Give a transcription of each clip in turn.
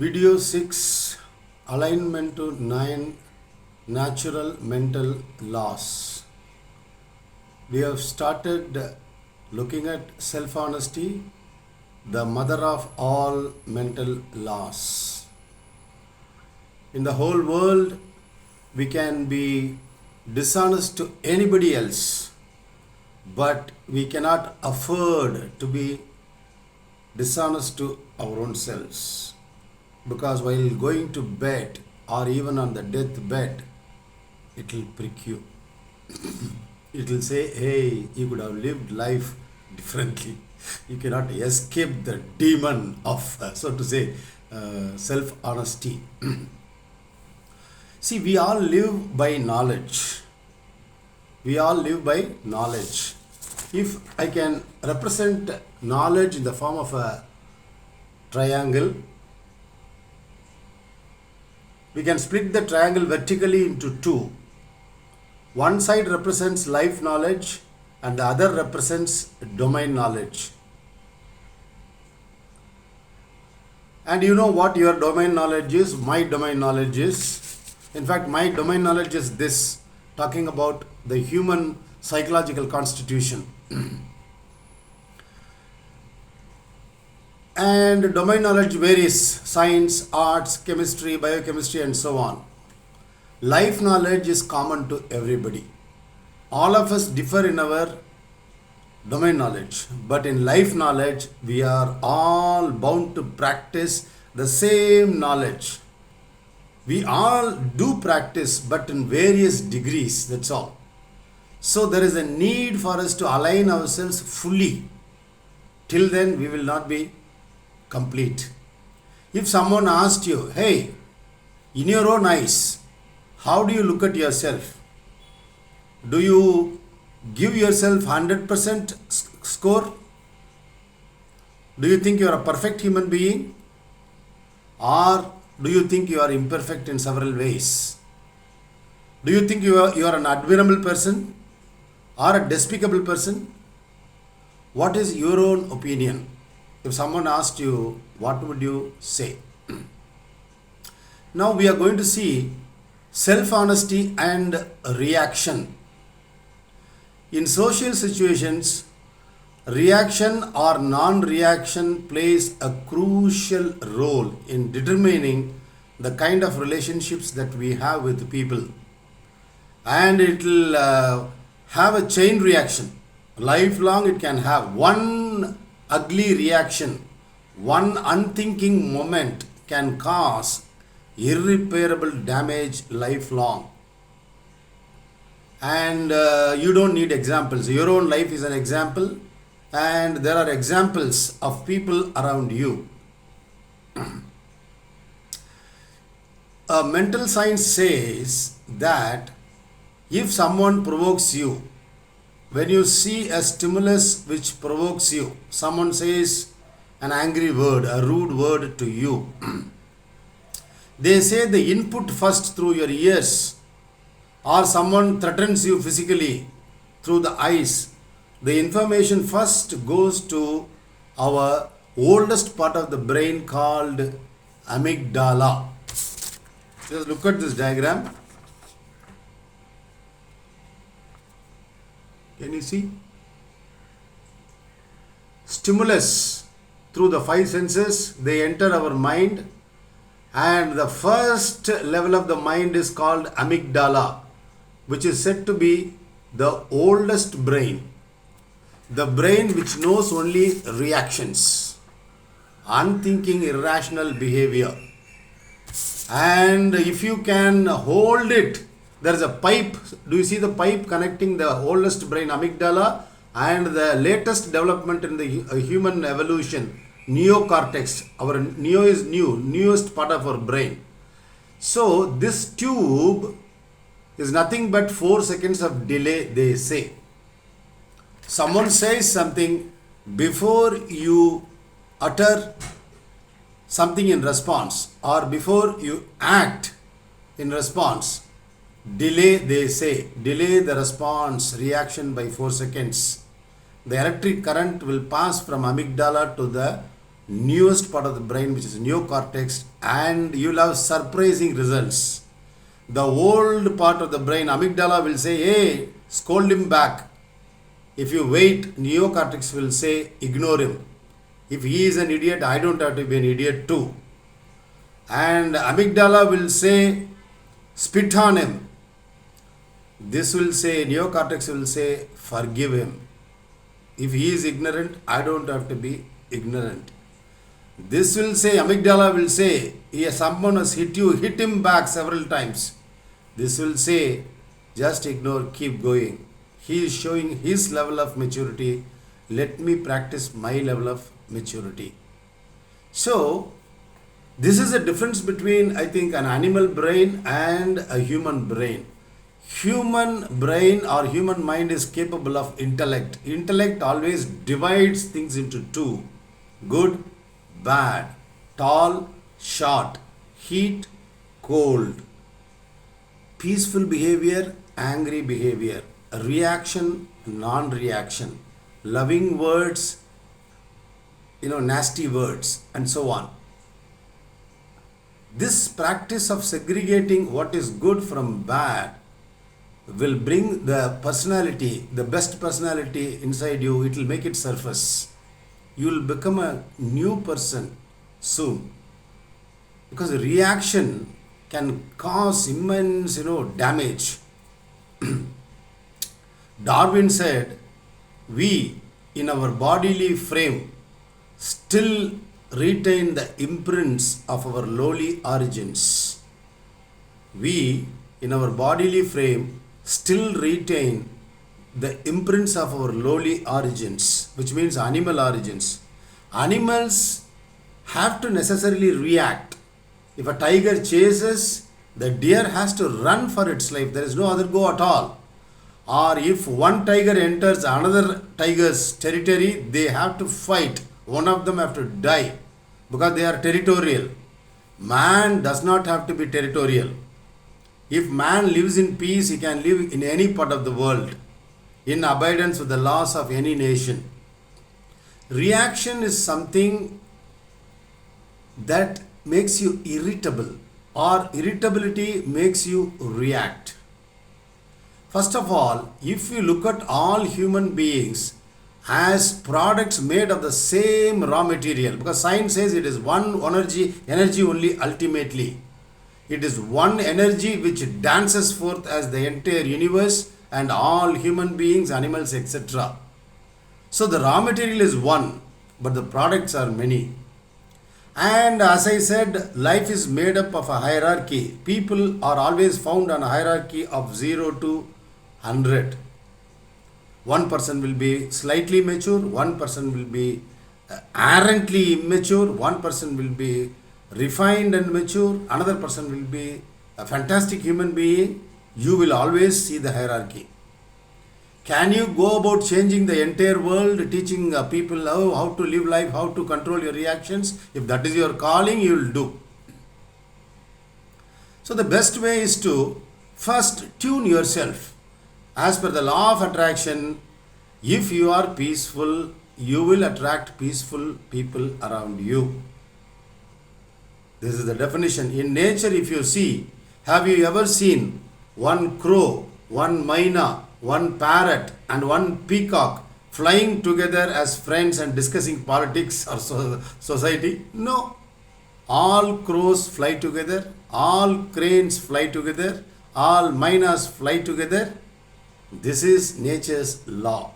Video 6, Alignment to 9 Natural Mental Laws. We have started looking at self-honesty, the mother of all mental laws. In the whole world, we can be dishonest to anybody else, but we cannot afford to be dishonest to our own selves. Because while going to bed or even on the deathbed, it will prick you. It will say, hey, you could have lived life differently. You cannot escape the demon of, so to say, self-honesty. See, we all live by knowledge. We all live by knowledge. If I can represent knowledge in the form of a triangle, we can split the triangle vertically into two. One side represents life knowledge and the other represents domain knowledge. And you know what your domain knowledge is, my domain knowledge is. In fact, my domain knowledge is this, talking about the human psychological constitution. And domain knowledge varies: science, arts, chemistry, biochemistry, and so on. Life knowledge is common to everybody. All of us differ in our domain knowledge, but in life knowledge, we are all bound to practice the same knowledge. We all do practice, but in various degrees, that's all. So there is a need for us to align ourselves fully. Till then, we will not be complete. If someone asked you, hey, in your own eyes, how do you look at yourself? Do you give yourself 100% score? Do you think you are a perfect human being? Or do you think you are imperfect in several ways? Do you think you are an admirable person or a despicable person? What is your own opinion? If someone asked you, what would you say? Now we are going to see self-honesty and reaction. In social situations, reaction or non-reaction plays a crucial role in determining the kind of relationships that we have with people. And it will have a chain reaction. Lifelong it can have. One ugly reaction, one unthinking moment can cause irreparable damage lifelong. And you don't need examples. Your own life is an example, and there are examples of people around you. Mental science says that if someone provokes you, when you see a stimulus which provokes you, someone says an angry word, a rude word to you, they say the input first through your ears, or someone threatens you physically through the eyes, the information first goes to our oldest part of the brain called amygdala. Just look at this diagram. Can you see? Stimulus through the five senses, they enter our mind, and the first level of the mind is called amygdala, which is said to be the oldest brain. The brain which knows only reactions, unthinking, irrational behavior. And if you can hold it, there is a pipe. Do you see the pipe connecting the oldest brain, amygdala, and the latest development in the human evolution, neo-cortex? Our neo is newest part of our brain. So this tube is nothing but 4 seconds of delay, they say. Someone says something, before you utter something in response, or before you act in response, delay, they say, delay the response, reaction by 4 seconds. The electric current will pass from amygdala to the newest part of the brain, which is neo-cortex, and you'll have surprising results. The old part of the brain, amygdala, will say, hey, scold him back. If you wait, neo-cortex will say, ignore him. If he is an idiot, I don't have to be an idiot too. And amygdala will say, spit on him. This will say, neo-cortex will say, forgive him. If he is ignorant, I don't have to be ignorant. This will say, amygdala will say, if someone has hit you, hit him back several times. This will say, just ignore, keep going. He is showing his level of maturity. Let me practice my level of maturity. So, this is the difference between, I think, an animal brain and a human brain. Human brain or human mind is capable of intellect. Intellect always divides things into two: good, bad, tall, short, heat, cold, peaceful behavior, angry behavior, reaction, non-reaction, loving words, nasty words, and so on. This practice of segregating what is good from bad will bring the personality, the best personality inside you. It will make it surface. You will become a new person soon. Because reaction can cause immense, damage. Darwin said, we in our bodily frame still retain the imprints of our lowly origins. We in our bodily frame still retain the imprints of our lowly origins, which means animal origins. Animals have to necessarily react. If a tiger chases, the deer has to run for its life. There is no other go at all. Or if one tiger enters another tiger's territory, they have to fight. One of them have to die because they are territorial. Man does not have to be territorial. If man lives in peace, he can live in any part of the world, in abidance with the laws of any nation. Reaction is something that makes you irritable, or irritability makes you react. First of all, if you look at all human beings as products made of the same raw material, because science says it is one energy only ultimately. It is one energy which dances forth as the entire universe and all human beings, animals, etc. So the raw material is one, but the products are many. And as I said, life is made up of a hierarchy. People are always found on a hierarchy of 0 to 100. One person will be slightly mature, one person will be arrogantly immature, one person will be refined and mature, another person will be a fantastic human being. You will always see the hierarchy. Can you go about changing the entire world, teaching people how to live life, how to control your reactions? If that is your calling, you will do. So the best way is to first tune yourself. As per the law of attraction, if you are peaceful, you will attract peaceful people around you. This is the definition. In nature, if you see, have you ever seen one crow, one myna, one parrot and one peacock flying together as friends and discussing politics or society? No. All crows fly together, all cranes fly together, all mynas fly together. This is nature's law.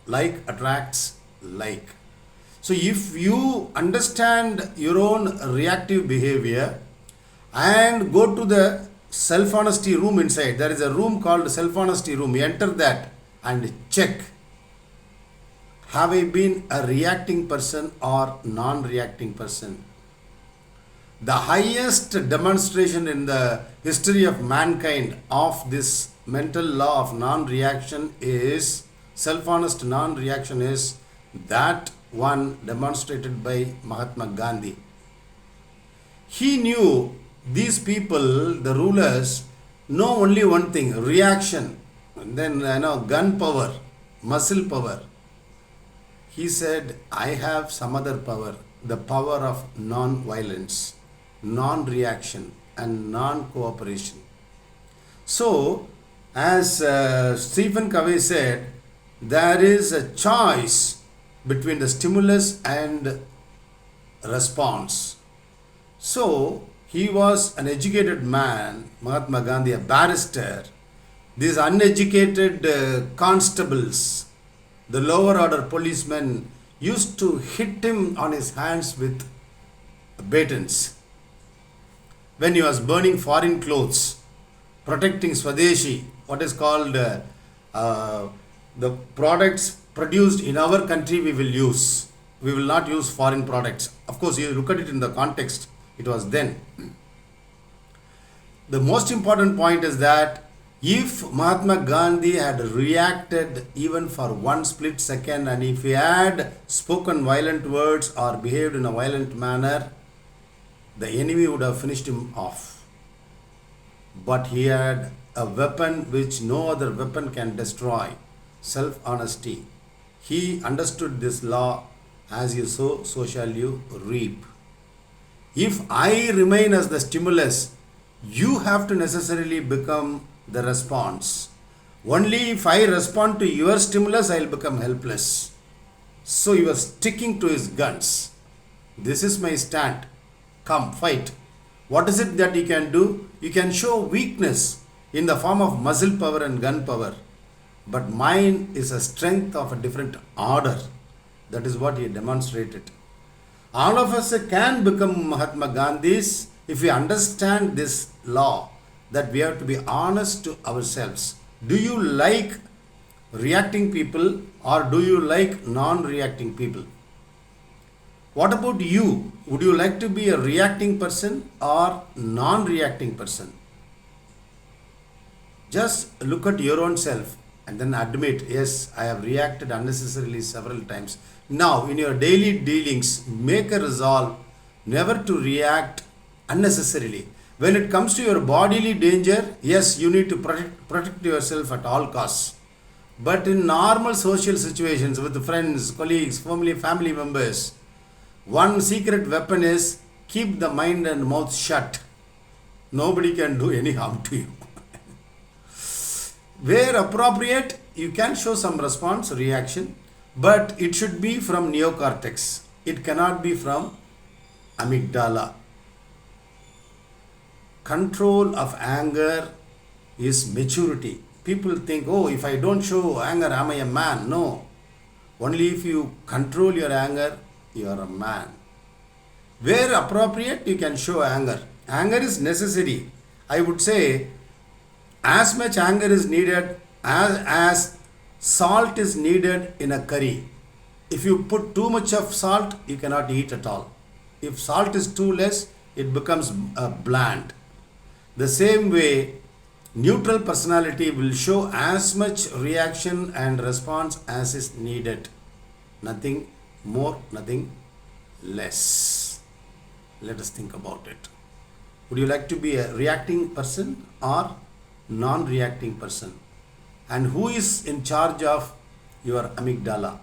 Like attracts like. So if you understand your own reactive behavior and go to the self-honesty room inside, there is a room called self-honesty room. You enter that and check. Have I been a reacting person or non-reacting person? The highest demonstration in the history of mankind of this mental law of non-reaction is, self-honest non-reaction is that one demonstrated by Mahatma Gandhi. He knew these people, the rulers, know only one thing: reaction, and then gun power, muscle power. He said, I have some other power. the power of non-violence, non-reaction, and non-cooperation. So, as Stephen Covey said, there is a choice between the stimulus and response. So, he was an educated man, Mahatma Gandhi, a barrister. These uneducated constables, the lower order policemen, used to hit him on his hands with batons when he was burning foreign clothes, protecting Swadeshi, what is called the products produced in our country we will use. We will not use foreign products. Of course, you look at it in the context, it was then. The most important point is that if Mahatma Gandhi had reacted even for one split second, and if he had spoken violent words or behaved in a violent manner, the enemy would have finished him off. But he had a weapon which no other weapon can destroy: self-honesty. He understood this law: as you sow, so shall you reap. If I remain as the stimulus, you have to necessarily become the response. Only if I respond to your stimulus, I will become helpless. So he was sticking to his guns. This is my stand. Come, fight. What is it that you can do? You can show weakness in the form of muscle power and gun power. But mine is a strength of a different order. That is what he demonstrated. All of us can become Mahatma Gandhis if we understand this law, that we have to be honest to ourselves. Do you like reacting people or do you like non-reacting people? What about you? Would you like to be a reacting person or non-reacting person? Just look at your own self and then admit, yes, I have reacted unnecessarily several times. Now, in your daily dealings, make a resolve never to react unnecessarily. When it comes to your bodily danger, yes, you need to protect yourself at all costs. But in normal social situations with friends, colleagues, family members, one secret weapon is keep the mind and mouth shut. Nobody can do any harm to you. Where appropriate, you can show some response, reaction, but it should be from neo-cortex. It cannot be from amygdala. Control of anger is maturity. People think, oh, if I don't show anger, am I a man? No. Only if you control your anger, you are a man. Where appropriate, you can show anger. Anger is necessary. I would say as much anger is needed as salt is needed in a curry. If you put too much of salt, you cannot eat at all. If salt is too less, it becomes bland. The same way, neutral personality will show as much reaction and response as is needed. Nothing more, nothing less. Let us think about it. Would you like to be a reacting person or non-reacting person? And who is in charge of your amygdala?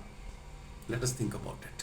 Let us think about it.